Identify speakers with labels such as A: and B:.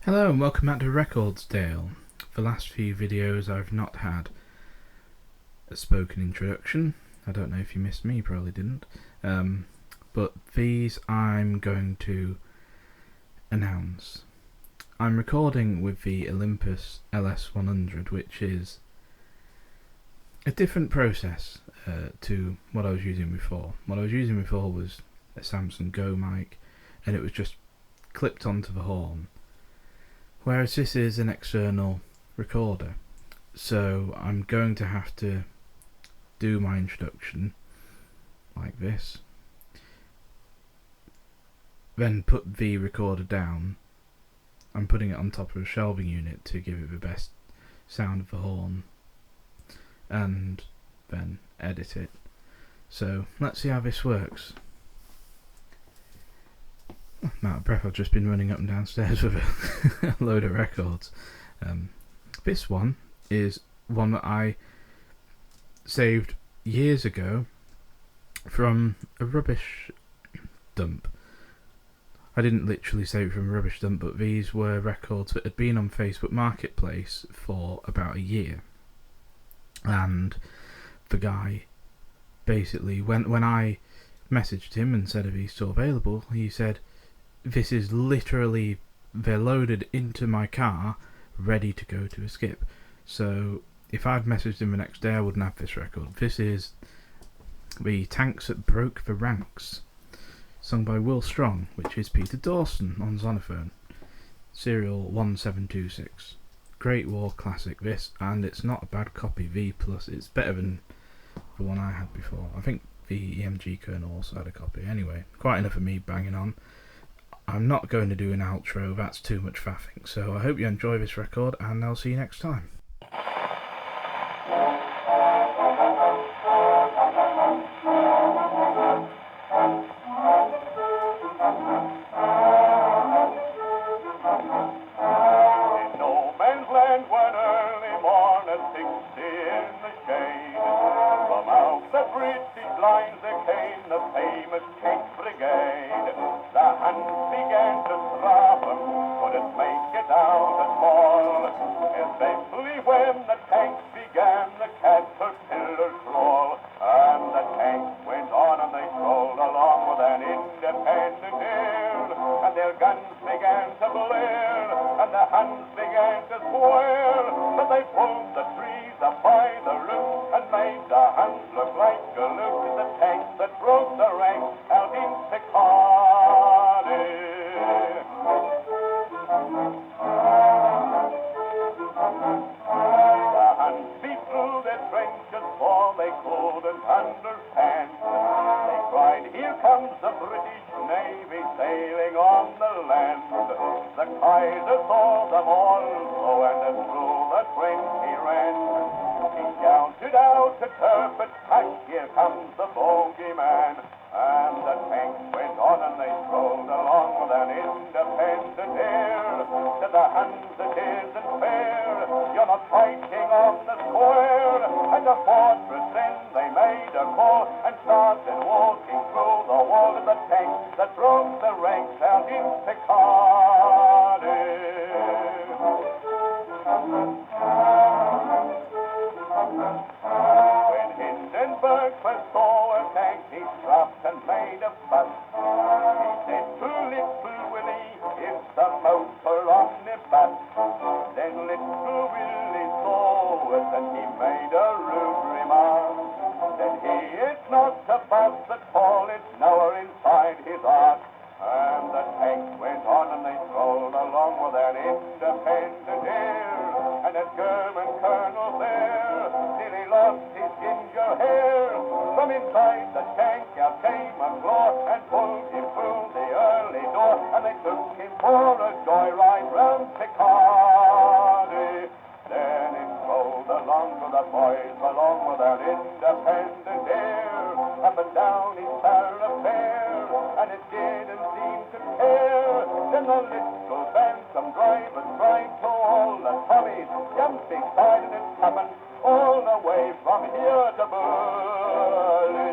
A: Hello and welcome back to Records Dale. For the last few videos I've not had a spoken introduction. I don't know if you missed me, probably didn't. But these I'm going to announce. I'm recording with the Olympus LS100, which is a different process to what I was using before. What I was using before was a Samsung Go mic, and it was just clipped onto the horn. Whereas this is an external recorder, so I'm going to have to do my introduction like this, then put the recorder down. I'm putting it on top of a shelving unit to give it the best sound of the horn, and then edit it. So let's see how this works. I'm out of breath. I've just been running up and downstairs with a load of records. This one is one that I saved years ago from a rubbish dump. I didn't literally save it from a rubbish dump, but these were records that had been on Facebook Marketplace for about a year. And the guy basically, when I messaged him and said if he's still available, he said, "This is literally, they're loaded into my car, ready to go to a skip." So if I'd messaged him the next day, I wouldn't have this record. This is the Tanks That Broke the Ranks, sung by Will Strong, which is Peter Dawson on Xonophone. Serial 1726. Great war classic this, and it's not a bad copy. V+, it's better than the one I had before. I think the EMG kernel also had a copy. Anyway, quite enough of me banging on. I'm not going to do an outro, that's too much faffing, so I hope you enjoy this record and I'll see you next time.
B: In no man's land one early morn at 6 in the shade, from out the British lines there came the famous Tank Brigade. The Huns began to strap 'em, couldn't make it out at all, especially when the tanks began the caterpillar crawl. And the tanks went on and they strolled along with an independent air, and their guns began to blare, and the Huns began to swear that they pulled the trees up by the roots and made the Huns look like galoot. The tanks that broke the ranks out in Picardy. The Huns beat through their trenches for they couldn't understand. They cried, "Here comes the British Navy sailing on the land." The Kaiser saw them also, and through the trench he ran. He shouted out to Turpin, "Here comes the bogeyman." And the tanks went on and they strolled along with an independent air. To the Huns it isn't fair, you're not fighting on the square. At the fortress then they made a call and started walking through the wall of the tanks that broke the ranks out in Picardy. When Hindenburg first saw a tank, he stopped and made a fuss. He said to Little Willie, "It's the motor omnibus." Then Little Willie saw it and he made a rude remark. Said he, "It's not a bus at all, it's nowhere inside his ark." And the tanks went on and they strolled along with an independent air, and a German colonel there nearly lost his ginger hair. From inside the tank out came a claw and pulled him through the early door, and they took him for a joyride round Picardy. Then it rolled along to the boys along with an independent air, up and down his thoroughfare, and it didn't seem to care. Then the little bantam drivers tried to all the Tommies jumped inside, and it's happened all the way from here to Berlin.